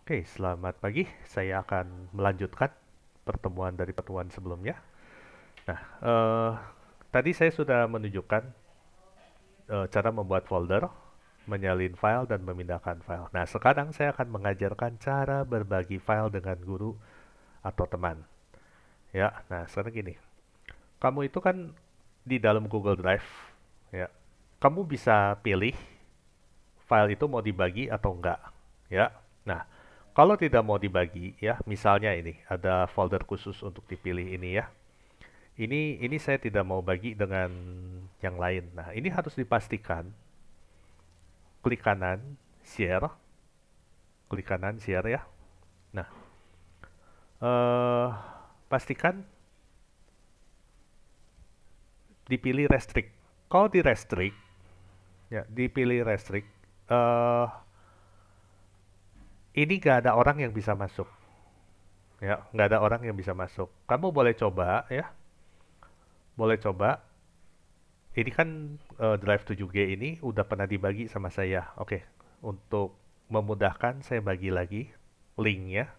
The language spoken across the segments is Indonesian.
Oke, selamat pagi. Saya akan melanjutkan pertemuan dari pertemuan sebelumnya. Nah, tadi saya sudah menunjukkan cara membuat folder, menyalin file, dan memindahkan file. Nah, sekarang saya akan mengajarkan cara berbagi file dengan guru atau teman. Ya, nah sekarang gini. Kamu itu kan di dalam Google Drive, ya. Kamu bisa pilih file itu mau dibagi atau enggak, ya. Nah, kalau tidak mau dibagi, ya, misalnya ini ada folder khusus untuk dipilih ini ya. Ini saya tidak mau bagi dengan yang lain. Nah, ini harus dipastikan. Klik kanan, share, klik kanan share ya. Nah, eh pastikan dipilih restrict. Kalau di restrict, ya, dipilih restrict, eh ini gak ada orang yang bisa masuk. Ya, nggak ada orang yang bisa masuk. Kamu boleh coba ya, boleh coba. Ini kan Drive 7G ini udah pernah dibagi sama saya. Oke, untuk memudahkan saya bagi lagi linknya.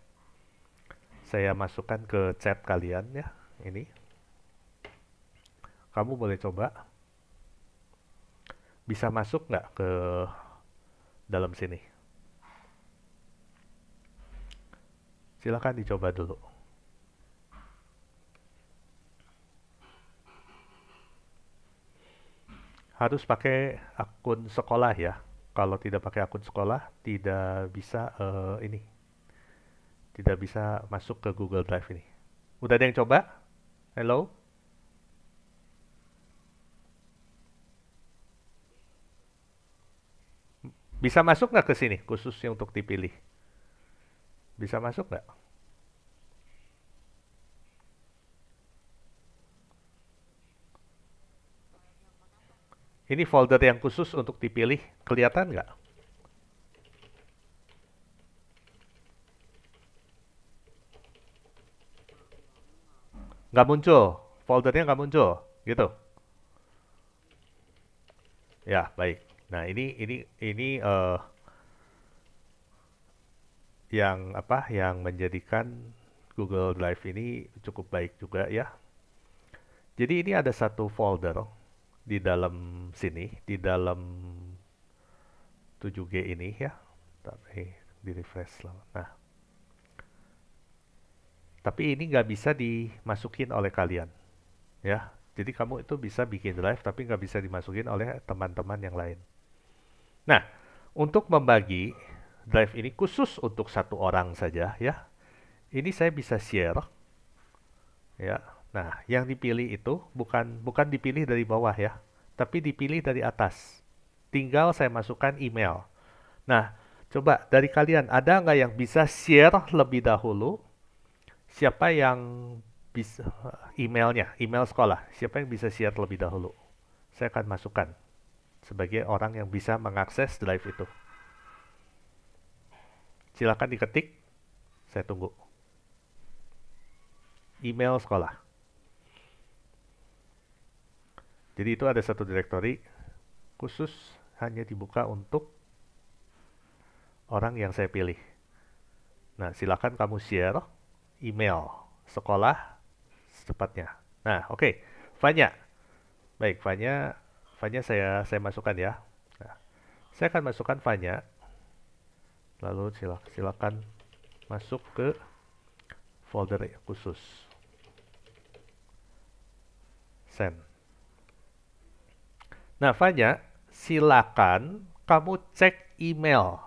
Saya masukkan ke chat kalian ya. Ini, kamu boleh coba. Bisa masuk nggak ke dalam sini? Silahkan dicoba dulu. Harus pakai akun sekolah ya. Kalau tidak pakai akun sekolah, tidak bisa ini, tidak bisa masuk ke Google Drive ini. Udah ada yang coba? Hello? Bisa masuk nggak ke sini, khususnya untuk dipilih? Bisa masuk nggak? Ini folder yang khusus untuk dipilih, kelihatan nggak? Nggak muncul, foldernya nggak muncul, gitu. Ya, baik. Nah, ini yang apa? Yang menjadikan Google Drive ini cukup baik juga ya. Jadi ini ada satu folder di dalam sini, di dalam 7G ini ya. Tapi di refresh lah. Nah, tapi ini nggak bisa dimasukin oleh kalian, ya. Jadi kamu itu bisa bikin drive tapi nggak bisa dimasukin oleh teman-teman yang lain. Nah, untuk membagi drive ini khusus untuk satu orang saja, ya. Ini saya bisa share, ya. Nah, yang dipilih itu bukan dipilih dari bawah ya, tapi dipilih dari atas. Tinggal saya masukkan email. Nah, coba dari kalian ada nggak yang bisa share lebih dahulu? Siapa yang bisa emailnya, email sekolah? Siapa yang bisa share lebih dahulu? Saya akan masukkan sebagai orang yang bisa mengakses drive itu. Silakan diketik, saya tunggu. Email sekolah. Jadi itu ada satu directory khusus hanya dibuka untuk orang yang saya pilih. Nah, silakan kamu share email sekolah secepatnya. Nah, oke. Okay. Vanya. Baik, Vanya saya masukkan ya. Nah, saya akan masukkan Vanya. Lalu silakan masuk ke folder khusus. Send. Nah, Vanya, silakan kamu cek email.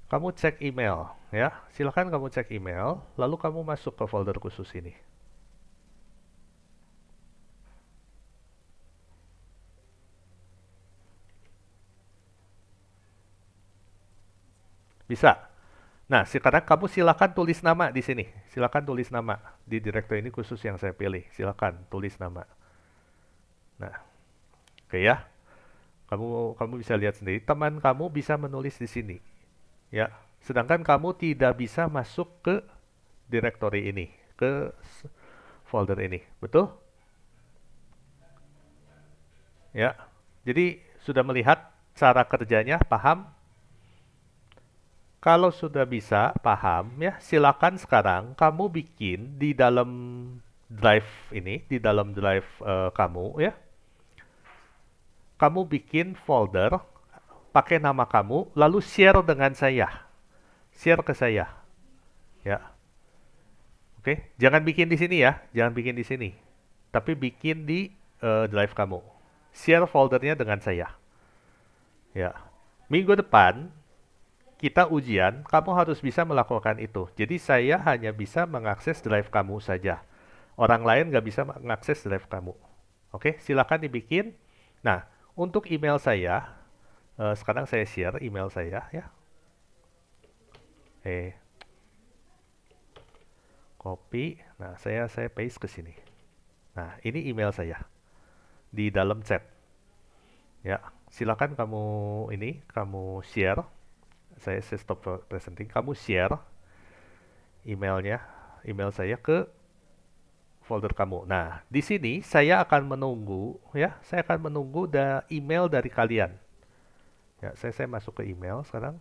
Kamu cek email, ya. Silakan kamu cek email, lalu kamu masuk ke folder khusus ini. Bisa. Nah, sekarang kamu silakan tulis nama di sini. Silakan tulis nama di directory ini khusus yang saya pilih. Silakan tulis nama. Nah, oke ya. Kamu kamu bisa lihat sendiri. Teman kamu bisa menulis di sini, ya. Sedangkan kamu tidak bisa masuk ke directory ini, ke folder ini. Betul? Ya. Jadi sudah melihat cara kerjanya, paham? Kalau sudah bisa paham ya, silakan sekarang kamu bikin di dalam drive ini, di dalam drive kamu ya. Kamu bikin folder pakai nama kamu, lalu share dengan saya. Share ke saya, ya. Oke, jangan bikin di sini ya, jangan bikin di sini. Tapi bikin di drive kamu. Share foldernya dengan saya. Ya. Minggu depan kita ujian, kamu harus bisa melakukan itu. Jadi saya hanya bisa mengakses drive kamu saja. Orang lain nggak bisa mengakses drive kamu. Oke, silakan dibikin. Nah, untuk email saya, sekarang saya share email saya ya. Copy. Nah, saya paste ke sini. Nah, ini email saya di dalam chat. Ya, silakan kamu share. Saya stop presenting. Kamu share emailnya, email saya ke folder kamu. Nah, di sini saya akan menunggu ya, saya akan menunggu email dari kalian. Ya, saya masuk ke email sekarang.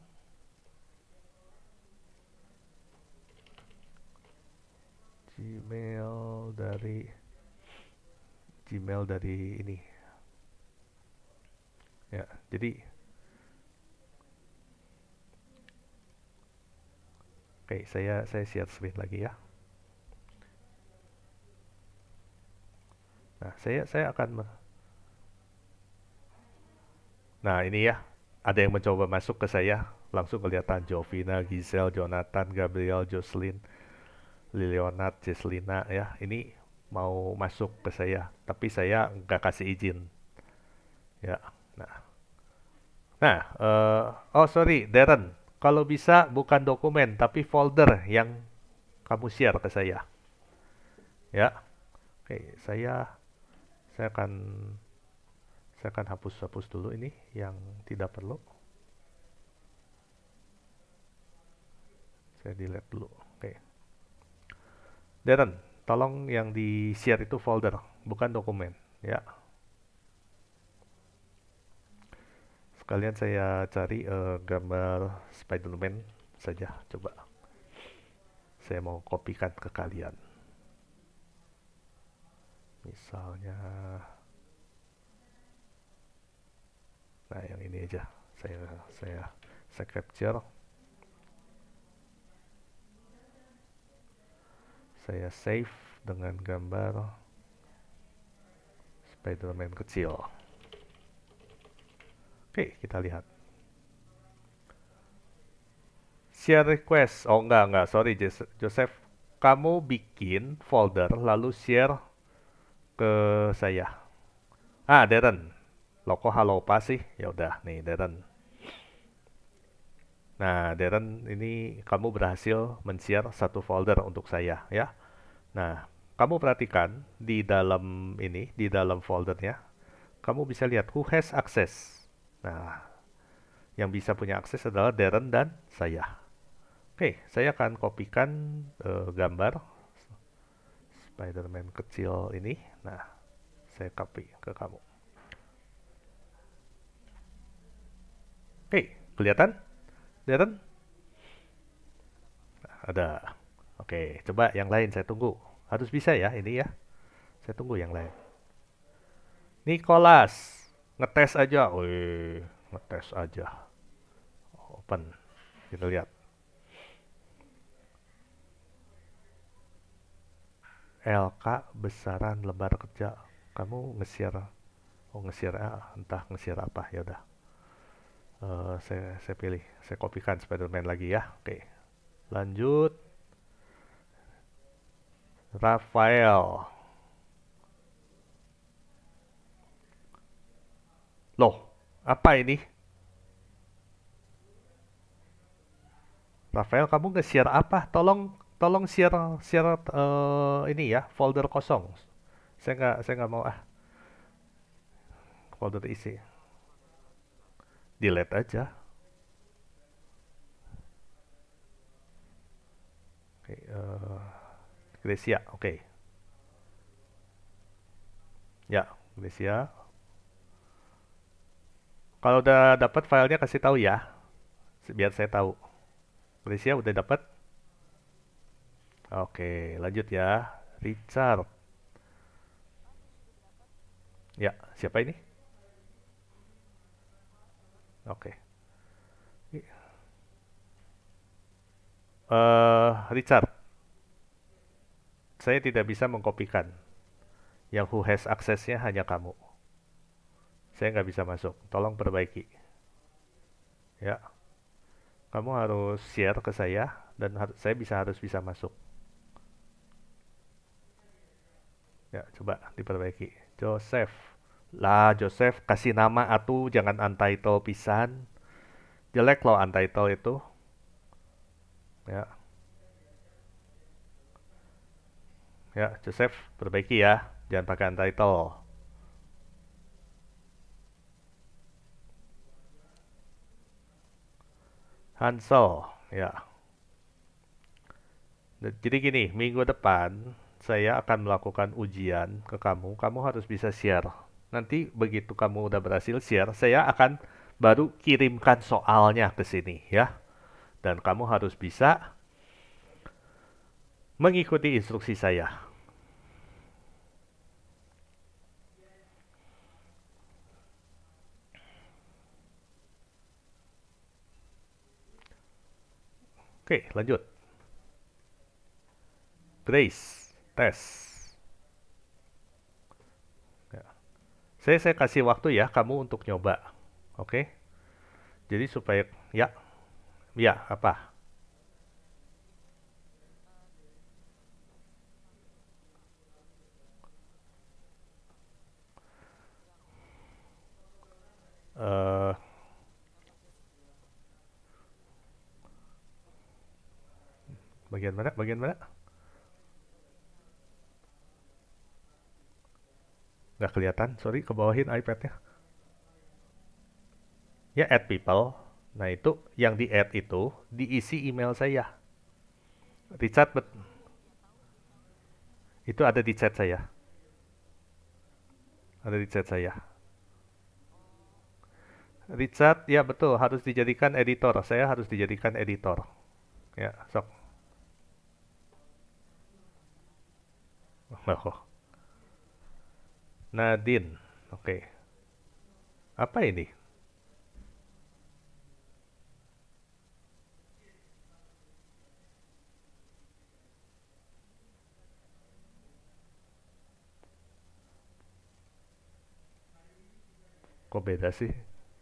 Gmail dari ini. Ya, jadi oke, saya share screen lagi ya. Nah, saya akan Nah, ini ya. Ada yang mencoba masuk ke saya. Langsung kelihatan Jovina, Giselle, Jonathan, Gabriel, Jocelyn, Lilionat, Jesslina ya. Ini mau masuk ke saya, tapi saya nggak kasih izin. Ya. Oh sorry, Darren. Kalau bisa bukan dokumen, tapi folder yang kamu share ke saya. Ya. Oke, saya akan hapus dulu ini yang tidak perlu. Saya delete dulu. Oke. Darren, tolong yang di share itu folder, bukan dokumen. Ya. Sekalian saya cari gambar Spider-Man saja. Coba. Saya mau kopikan ke kalian. Misalnya, nah yang ini aja. Saya capture. Saya save dengan gambar Spider-Man kecil. Oke, kita lihat. Share request. Oh enggak, sorry Joseph. Kamu bikin folder lalu share ke saya. Darren. Loko halo apa sih? Ya udah nih Darren. Nah, Darren ini kamu berhasil men-share satu folder untuk saya ya. Nah, kamu perhatikan di dalam foldernya, kamu bisa lihat who has access. Nah, yang bisa punya akses adalah Darren dan saya. Oke, saya akan kopikan gambar Spider-Man kecil ini. Nah, saya copy ke kamu. Oke, kelihatan? Darren? Nah, ada. Oke, coba yang lain saya tunggu. Harus bisa ya ini ya. Saya tunggu yang lain. Nicholas, ngetes aja. Wih, ngetes aja. Open. Kita lihat. LK besaran lembar kerja. Kamu nge-share. Oh, nge-share entah nge-share apa. Ya udah. Saya pilih. Saya kopikan Spider-Man lagi ya. Oke. Lanjut. Rafael. Loh, apa ini? Rafael, kamu nge-share apa? Tolong share share ini ya, folder kosong. Saya nggak mau folder isi. Delete aja. Oke, Gracia, oke. Ya, Gracia. Kalau udah dapat filenya kasih tahu ya, biar saya tahu. Felicia udah dapat? Oke, lanjut ya. Richard. Ya, siapa ini? Oke. Richard, saya tidak bisa mengkopikan. Yang who has aksesnya hanya kamu. Saya nggak bisa masuk. Tolong perbaiki. Ya, kamu harus share ke saya dan saya harus bisa masuk. Ya, coba diperbaiki. Joseph. Lah, Joseph kasih nama atuh, jangan untitled pisan. Jelek loh untitled itu. Ya, ya, Joseph perbaiki ya. Jangan pakai untitled. Hansel, ya. Jadi gini, minggu depan saya akan melakukan ujian ke kamu. Kamu harus bisa share. Nanti begitu kamu udah berhasil share, saya akan baru kirimkan soalnya ke sini ya. Dan kamu harus bisa mengikuti instruksi saya. Oke, lanjut. Grace, tes. Ya. Saya kasih waktu ya kamu untuk nyoba. Oke? Jadi supaya ya, ya apa? Eh, bagian mana? Bagian mana? Nggak kelihatan. Sorry, kebawahin iPad-nya. Ya, add people. Nah, itu yang di-add itu diisi email saya. Richard, itu ada di chat saya. Ada di chat saya. Richard, ya betul, harus dijadikan editor. Saya harus dijadikan editor. Ya, sok. Oh. Nadine. Oke. Apa ini? Kok beda sih?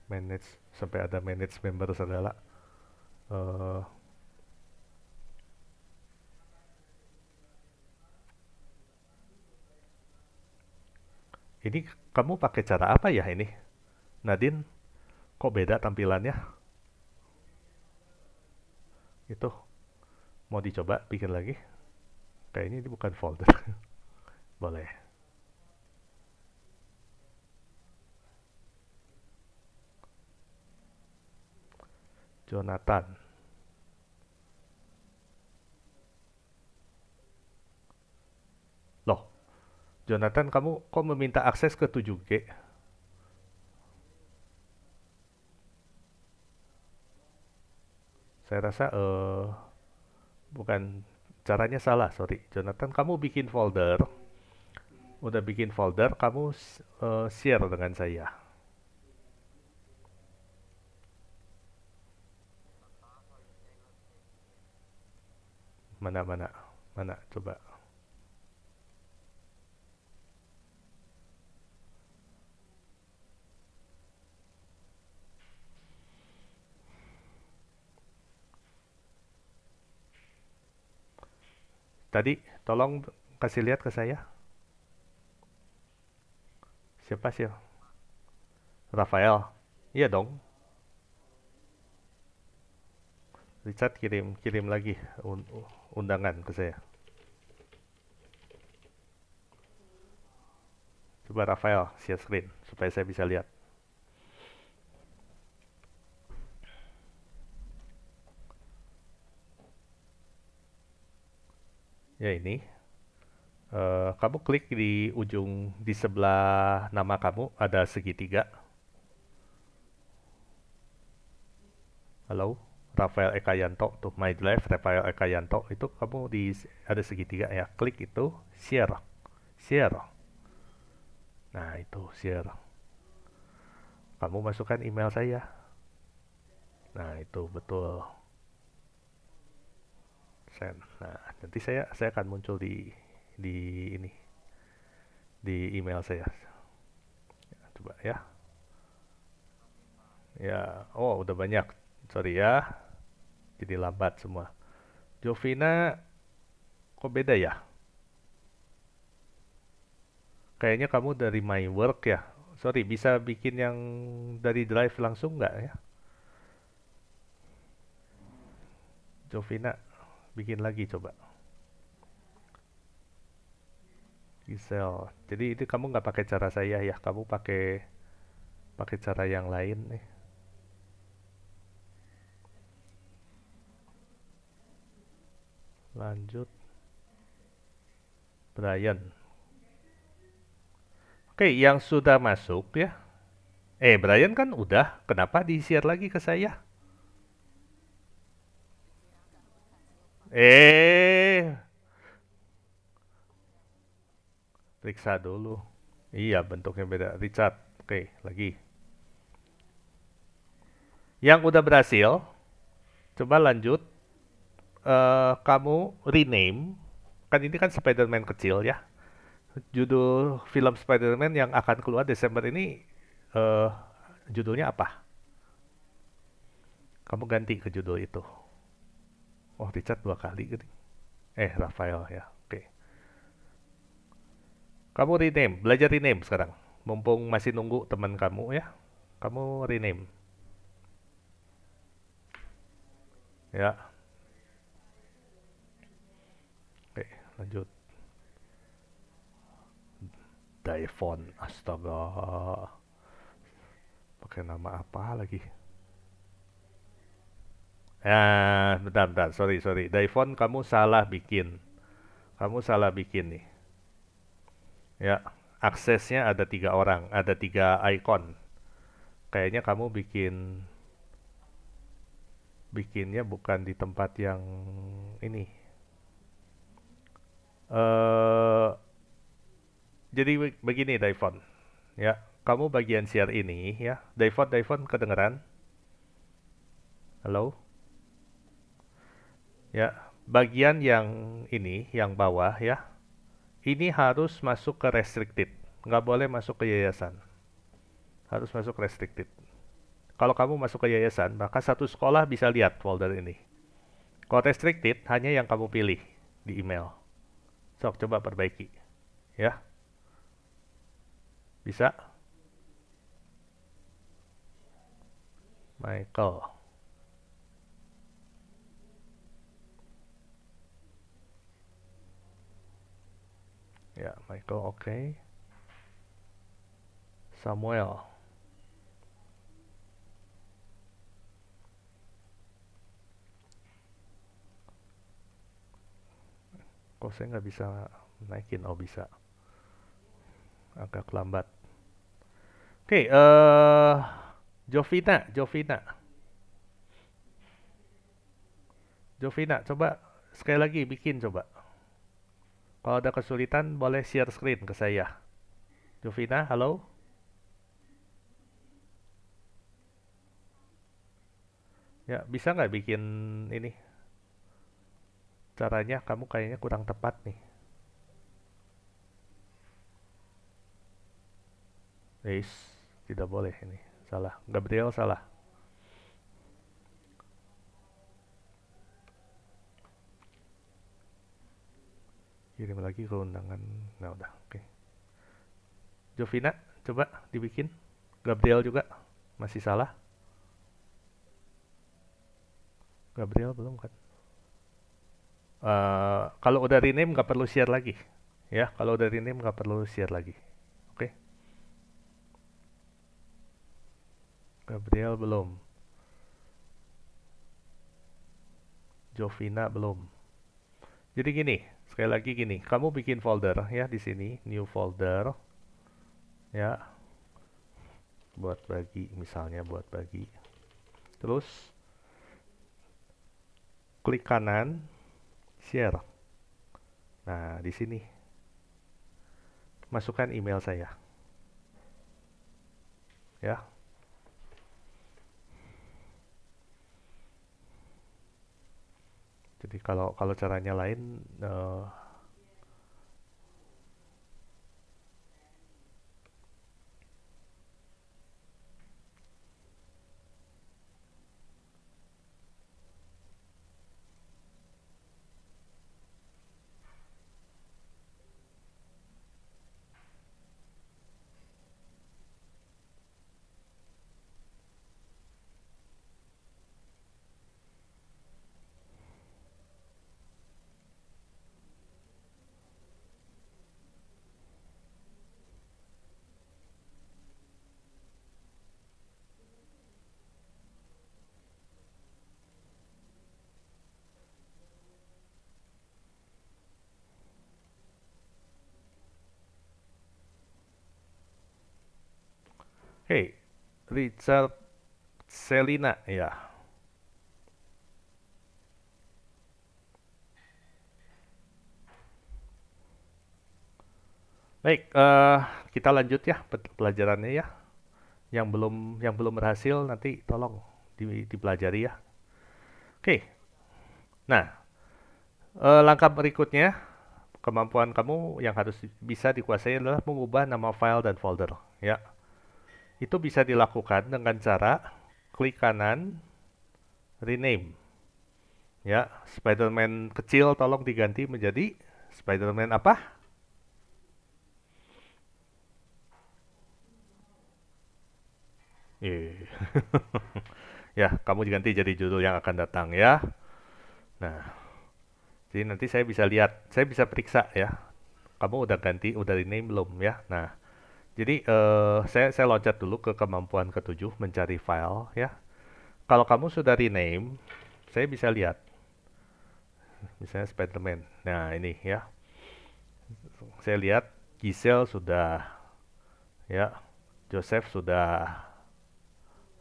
Manage, sampai ada manage member segala. Eh, ini kamu pakai cara apa ya ini? Nadine, kok beda tampilannya? Itu mau dicoba bikin lagi? Kayaknya ini bukan folder. Boleh. Jonathan. Loh, Jonathan kamu kok meminta akses ke 7G? Saya rasa bukan caranya salah, sorry. Jonathan kamu bikin folder, udah bikin folder, kamu share dengan saya. Mana mana mana coba. Tadi tolong kasih lihat ke saya. Siapa sih? Rafael. Iya dong. Richard kirim kirim lagi undangan ke saya. Coba Rafael share screen supaya saya bisa lihat. Ya ini. Kamu klik di ujung di sebelah nama kamu ada segitiga. Halo, Rafael Ekayanto tuh, My Drive Rafael Ekayanto itu kamu di ada segitiga ya, klik itu share, share. Nah itu share. Kamu masukkan email saya. Nah itu betul. Send. Nah nanti saya akan muncul di ini di email saya. Coba ya. Ya, oh udah banyak. Sorry ya, jadi lambat semua. Jovina, kok beda ya? Kayaknya kamu dari My Work ya. Sorry, bisa bikin yang dari Drive langsung nggak ya? Jovina, bikin lagi coba. Gisel. Jadi itu kamu nggak pakai cara saya ya, kamu pakai pakai cara yang lain nih. Lanjut, Brian. Oke, yang sudah masuk ya. Brian kan udah, kenapa di-share lagi ke saya? Eh, periksa dulu. Iya, bentuknya beda. Richard. Oke, lagi. Yang udah berhasil, coba lanjut. Kamu rename. Kan ini kan Spider-Man kecil ya. Judul film Spider-Man yang akan keluar Desember ini eh judulnya apa? Kamu ganti ke judul itu. Oh, Richard dua kali gitu. Rafael ya. Oke. Kamu rename, belajar rename sekarang. Mumpung masih nunggu teman kamu ya. Kamu rename. Ya. Oke, lanjut. Daifon, astaga. Pakai nama apa lagi? Bentar, sorry, sorry. Daifon, kamu salah bikin. Kamu salah bikin nih. Ya, aksesnya ada 3 orang, ada 3 icon. Kayaknya kamu bikinnya bukan di tempat yang ini. eh jadi begini, Daifon. Ya, kamu bagian share ini ya. Daifon kedengeran? Halo? Ya, bagian yang ini, yang bawah ya. Ini harus masuk ke restricted. Nggak boleh masuk ke yayasan. Harus masuk restricted. Kalau kamu masuk ke yayasan, maka satu sekolah bisa lihat folder ini. Kalau restricted, hanya yang kamu pilih di email. Sok, coba perbaiki. Ya, bisa? Michael. Ya, Michael oke. Samuel. Kok saya nggak bisa naikin? Oh, bisa. Agak lambat. Oke, Jovina. Jovina, coba sekali lagi bikin coba. Kalau ada kesulitan, boleh share screen ke saya. Jovina, halo? Ya, bisa nggak bikin ini? Caranya kamu kayaknya kurang tepat nih. Guys, tidak boleh ini. Salah. Gabriel salah. Kirim lagi ke undangan. Nah, udah. Oke. Jovina, coba dibikin. Gabriel juga. Masih salah. Gabriel belum kan? Kalau udah rename nggak perlu share lagi. Ya, kalau udah rename nggak perlu share lagi. Oke. Gabriel belum. Jovina belum. Jadi gini, sekali lagi gini, kamu bikin folder ya di sini, new folder, ya, buat bagi, misalnya buat bagi. Terus klik kanan, share. Nah, di sini masukkan email saya, ya. Jadi kalau kalau caranya lain, hey, Richard Selina, ya. Baik, kita lanjut ya pelajarannya ya. Yang belum berhasil nanti tolong dipelajari ya. Oke. Nah, langkah berikutnya kemampuan kamu yang harus bisa dikuasai adalah mengubah nama file dan folder, ya. Itu bisa dilakukan dengan cara klik kanan, rename. Ya, Spider-Man kecil tolong diganti menjadi Spider-Man apa? Eh. Ya, kamu diganti jadi judul yang akan datang ya. Nah, jadi nanti saya bisa lihat, saya bisa periksa ya. Kamu udah ganti, udah rename belum ya? Nah, jadi saya loncat dulu ke kemampuan ketujuh, mencari file ya. Kalau kamu sudah rename, saya bisa lihat. Misalnya Spider-Man. Nah, ini ya. Saya lihat Giselle sudah ya. Joseph sudah.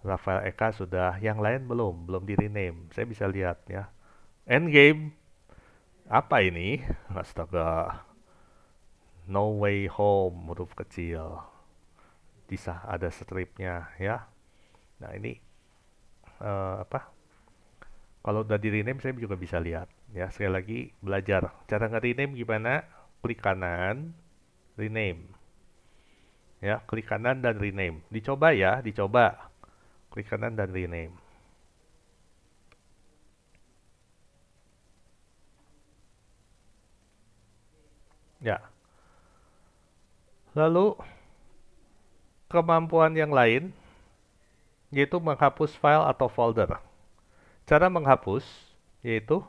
Rafael Eka sudah. Yang lain belum di rename. Saya bisa lihat ya. Endgame. Apa ini? Astaga. No Way Home, huruf kecil. Bisa ada stripnya ya. Nah, ini apa? Kalau udah di rename saya juga bisa lihat ya. Sekali lagi belajar cara nge-rename gimana. Klik kanan, rename ya. Klik kanan dan rename. Dicoba ya, dicoba. Klik kanan dan rename. Ya. Lalu kemampuan yang lain yaitu menghapus file atau folder. Cara menghapus yaitu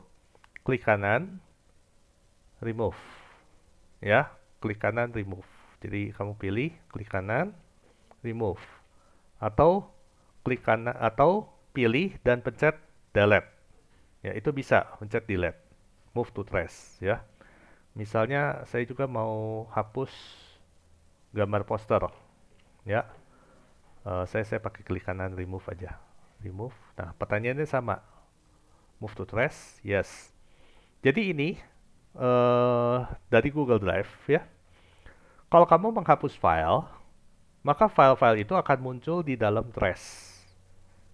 klik kanan, remove ya. Klik kanan, remove. Jadi kamu pilih klik kanan, remove, atau klik kanan atau pilih dan pencet delete. Ya, itu bisa pencet delete, move to trash ya. Misalnya saya juga mau hapus gambar poster ya. Saya pakai klik kanan, remove aja. Remove. Nah, pertanyaannya sama. Move to trash, yes. Jadi ini dari Google Drive ya. Kalau kamu menghapus file, maka file-file itu akan muncul di dalam trash.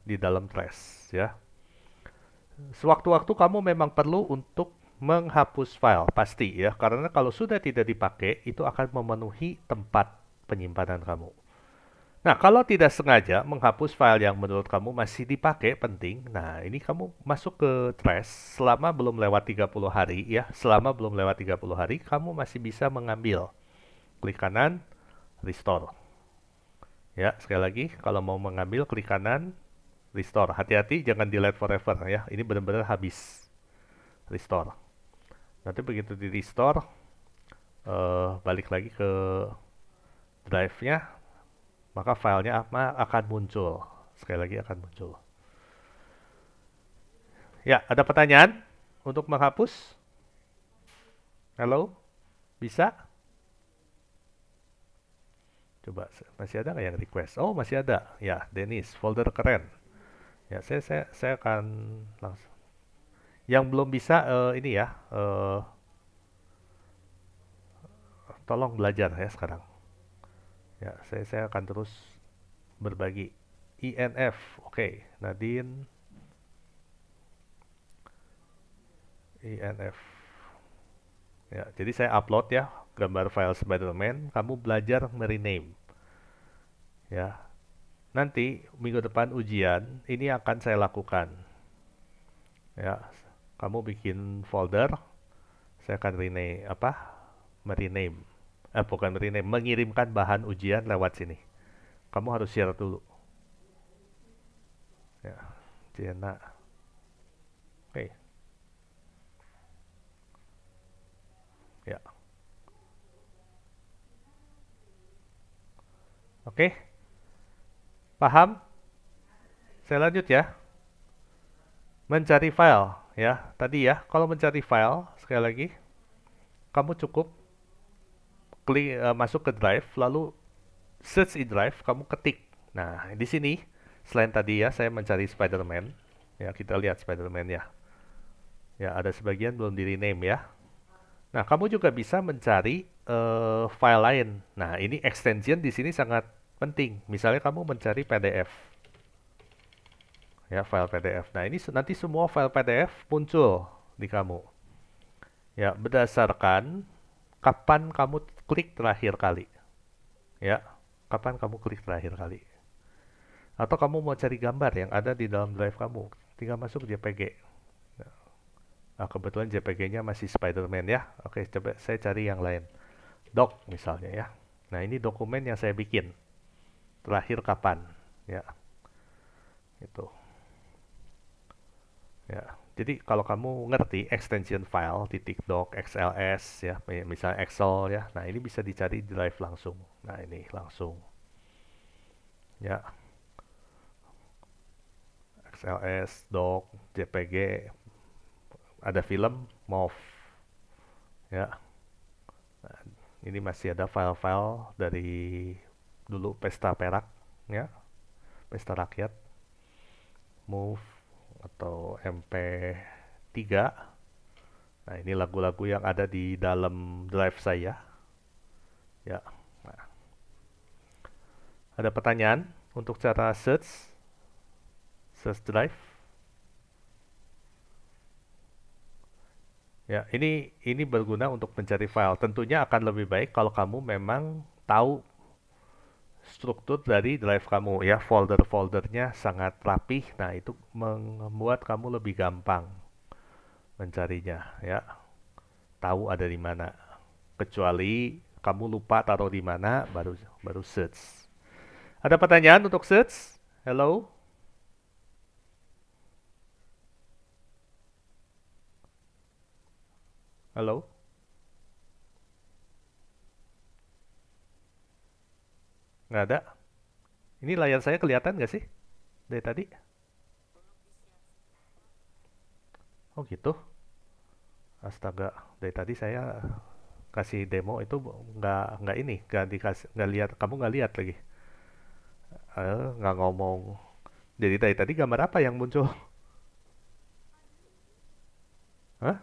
Di dalam trash ya. Sewaktu-waktu kamu memang perlu untuk menghapus file, pasti ya. Karena kalau sudah tidak dipakai, itu akan memenuhi tempat penyimpanan kamu. Nah, kalau tidak sengaja menghapus file yang menurut kamu masih dipakai, penting. Nah, ini kamu masuk ke trash selama belum lewat 30 hari ya. Selama belum lewat 30 hari, kamu masih bisa mengambil. Klik kanan, restore. Ya, sekali lagi, kalau mau mengambil, klik kanan, restore. Hati-hati, jangan delete forever ya. Ini benar-benar habis. Restore. Nanti begitu di restore, balik lagi ke drive-nya, maka filenya akan muncul. Sekali lagi akan muncul. Ya, ada pertanyaan untuk menghapus? Halo? Bisa? Coba, masih ada nggak yang request? Oh, masih ada. Ya, Dennis, folder keren. Ya, saya akan langsung. Yang belum bisa ini ya, tolong belajar ya sekarang. Ya, saya akan terus berbagi. INF, oke, Nadine, INF. Ya, jadi saya upload ya gambar file Spider-Man, kamu belajar merename. Ya, nanti minggu depan ujian ini akan saya lakukan. Ya, kamu bikin folder, saya akan rename apa? Merename. Bukan merename, mengirimkan bahan ujian lewat sini. Kamu harus share dulu. Ya, Jena. Oke, ya. Oke, paham? Saya lanjut ya. Mencari file, ya. Tadi ya, kalau mencari file, sekali lagi, kamu cukup klik masuk ke drive, lalu search in drive, kamu ketik. Nah, di sini, selain tadi ya, saya mencari Spider-Man. Ya, kita lihat Spider-Man ya. Ya, ada sebagian belum di rename ya. Nah, kamu juga bisa mencari file lain. Nah, ini extension di sini sangat penting. Misalnya kamu mencari PDF. Ya, file PDF. Nah, ini nanti semua file PDF muncul di kamu. Ya, berdasarkan kapan kamu klik terakhir kali. Ya, kapan kamu klik terakhir kali. Atau kamu mau cari gambar yang ada di dalam drive kamu, tinggal masuk JPG. Nah, kebetulan JPG-nya masih Spider-Man ya. Oke, coba saya cari yang lain. Doc misalnya ya. Nah, ini dokumen yang saya bikin. Terakhir kapan? Ya, itu. Ya. Jadi kalau kamu ngerti extension file titik doc XLS ya, misalnya Excel ya. Nah, ini bisa dicari di drive langsung. Nah, ini langsung. Ya, XLS, doc, JPG, ada film, MOV. Ya. Nah, ini masih ada file-file dari dulu Pesta Perak ya, Pesta Rakyat, MOV atau MP3. Nah, ini lagu-lagu yang ada di dalam drive saya. Ya. Nah, ada pertanyaan untuk cara search drive? Ya, ini berguna untuk mencari file. Tentunya akan lebih baik kalau kamu memang tahu struktur dari drive kamu ya, folder-foldernya sangat rapih. Nah, itu membuat kamu lebih gampang mencarinya ya. Tahu ada di mana. Kecuali kamu lupa taruh di mana, baru baru search. Ada pertanyaan untuk search? Hello? Halo? Nggak ada? Ini layar saya kelihatan nggak sih? Dari tadi? Oh gitu? Astaga, dari tadi saya kasih demo itu nggak ini, nggak dikasih, nggak lihat, kamu nggak lihat lagi. Nggak ngomong. Jadi dari tadi gambar apa yang muncul? Hah?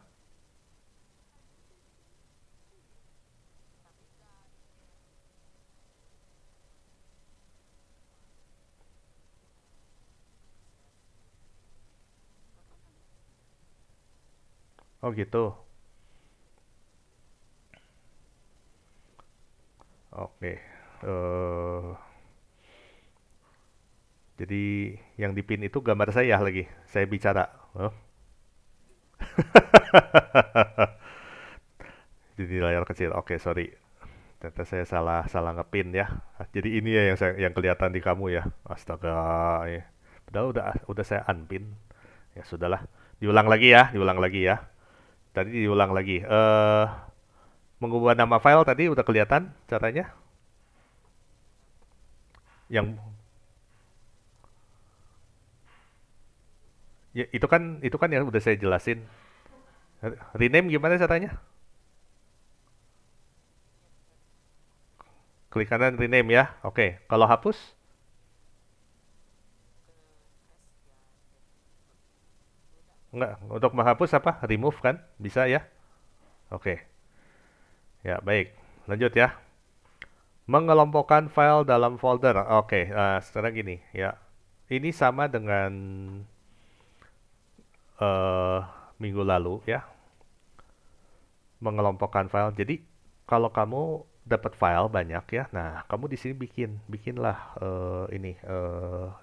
Oh gitu. Oke. Jadi yang dipin itu gambar saya lagi. Saya bicara. Oh. Jadi layar kecil. Oke, sorry. Ternyata saya salah salah ngepin ya. Jadi ini ya yang kelihatan di kamu ya. Astaga. Ya. Padahal udah saya unpin. Ya sudahlah. Diulang lagi ya, diulang lagi ya. Tadi diulang lagi. Mengubah nama file tadi udah kelihatan caranya? Yang ya, itu kan yang udah saya jelasin. Rename gimana caranya? Klik kanan rename ya. Oke, kalau hapus? Enggak, untuk menghapus apa? Remove kan? Bisa ya? Oke. Ya, baik. Lanjut ya. Mengelompokkan file dalam folder. Oke, sekarang gini ya. Ini sama dengan eh, minggu lalu ya, mengelompokkan file. Jadi kalau kamu dapat file banyak ya, nah kamu di sini bikinlah ini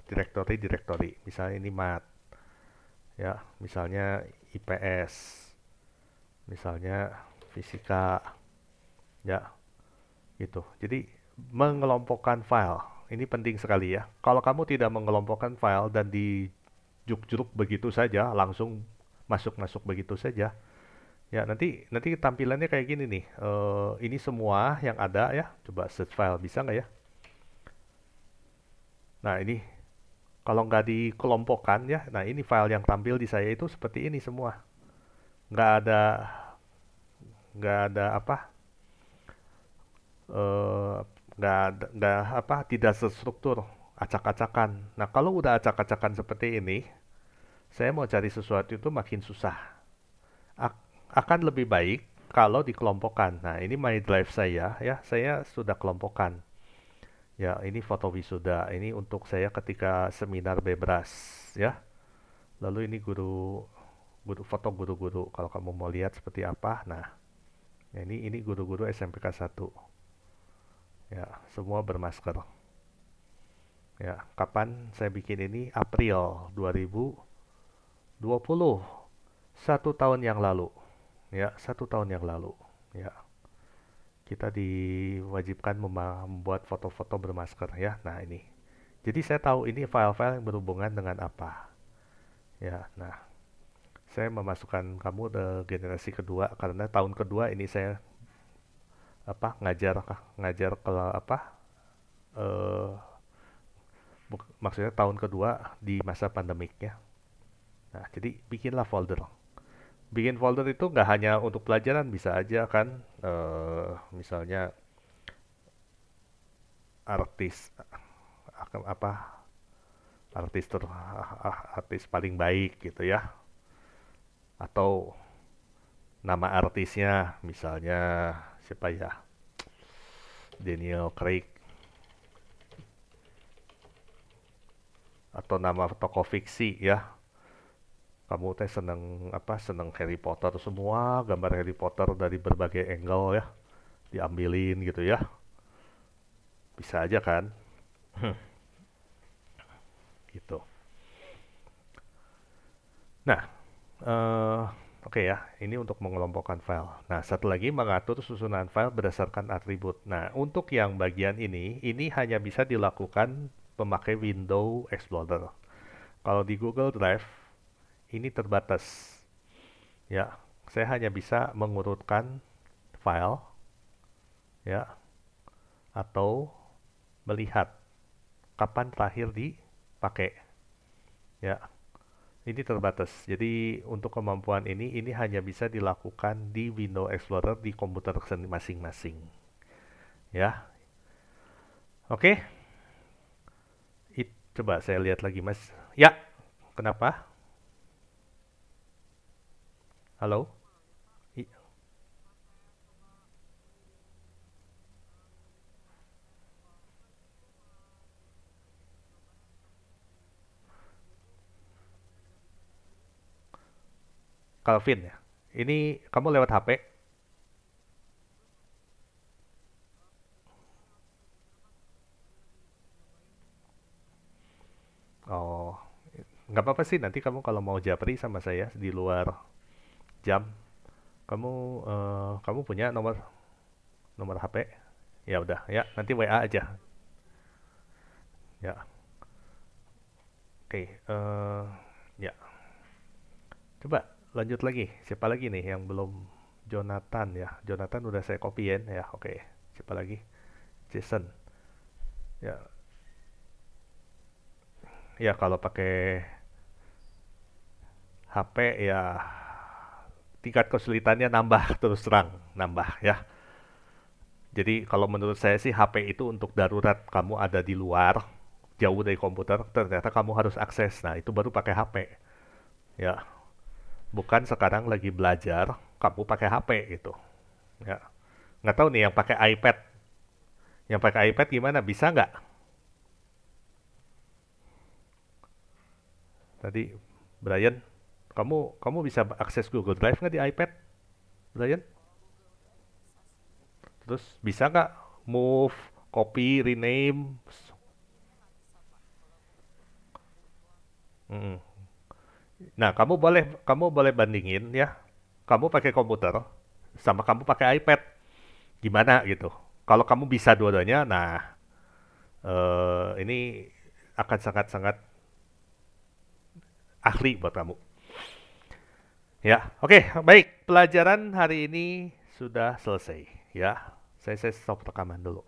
direktori. Misalnya ini mat ya, misalnya IPS, misalnya fisika ya, gitu. Jadi mengelompokkan file ini penting sekali ya. Kalau kamu tidak mengelompokkan file dan di juk-juk begitu saja, langsung masuk-masuk begitu saja, ya nanti nanti tampilannya kayak gini nih. Ini semua yang ada ya. Coba search file bisa nggak ya? Nah ini kalau nggak dikelompokkan ya. Nah ini file yang tampil di saya itu seperti ini semua. Nggak ada nggak ada apa? eh, nggak apa? Tidak terstruktur, acak-acakan. Nah kalau udah acak-acakan seperti ini, saya mau cari sesuatu itu makin susah. Akan lebih baik kalau dikelompokkan. Nah, ini my drive saya ya. Saya sudah kelompokkan. Ya, ini foto wisuda. Ini untuk saya ketika seminar bebras ya. Lalu ini guru foto guru-guru. Kalau kamu mau lihat seperti apa. Nah, ya ini guru-guru SMPK 1. Ya, semua bermasker. Ya, kapan saya bikin ini? April 2020. 1 tahun yang lalu. Ya, 1 tahun yang lalu. Ya, kita diwajibkan membuat foto-foto bermasker ya. Nah, ini. Jadi saya tahu ini file-file yang berhubungan dengan apa. Ya, nah, saya memasukkan kamu ke generasi kedua karena tahun kedua ini saya apa ngajar ngajar ke apa eh maksudnya tahun kedua di masa pandemik ya. Nah, jadi bikinlah folder. Bikin folder itu nggak hanya untuk pelajaran, bisa aja kan misalnya artis apa artis paling baik gitu ya, atau nama artisnya misalnya siapa ya, Daniel Craig, atau nama tokoh fiksi ya, kamu teh seneng apa, seneng Harry Potter, semua gambar Harry Potter dari berbagai angle ya diambilin gitu ya, bisa aja kan. Gitu. Nah, eh oke ya, ini untuk mengelompokkan file. Nah, satu lagi mengatur susunan file berdasarkan atribut. Nah, untuk yang bagian ini hanya bisa dilakukan pemakai Window Explorer. Kalau di Google Drive, ini terbatas. Ya, saya hanya bisa mengurutkan file, ya, atau melihat kapan terakhir dipakai. Ya, ini terbatas. Jadi untuk kemampuan ini hanya bisa dilakukan di Windows Explorer di komputer masing-masing. Ya, oke. Coba saya lihat lagi, Mas. Ya, kenapa? Halo? I- Calvin ya. Ini kamu lewat HP? Oh, nggak apa-apa sih. Nanti kamu kalau mau japri sama saya di luar jam, kamu kamu punya nomor nomor HP? Ya udah, ya nanti WA aja. Ya, oke. Ya, coba lanjut lagi. Siapa lagi nih yang belum? Jonathan ya. Jonathan udah saya copyin ya. Oke. Siapa lagi? Jason. Ya, ya kalau pakai HP ya tingkat kesulitannya nambah terus terang, nambah ya. Jadi kalau menurut saya sih HP itu untuk darurat kamu ada di luar, jauh dari komputer, ternyata kamu harus akses. Nah, itu baru pakai HP. Ya. Bukan sekarang lagi belajar, kamu pakai HP gitu. Ya. Nggak tahu nih yang pakai iPad. Yang pakai iPad gimana? Bisa nggak? Tadi, Brian, kamu kamu bisa akses Google Drive nggak di iPad, Brian? Terus bisa nggak move, copy, rename? Mm. Nah, kamu boleh bandingin ya. Kamu pakai komputer sama kamu pakai iPad. Gimana gitu? Kalau kamu bisa dua-duanya, nah ini akan sangat-sangat ahli buat kamu. Ya, oke, baik. Pelajaran hari ini sudah selesai. Ya, saya stop rekaman dulu.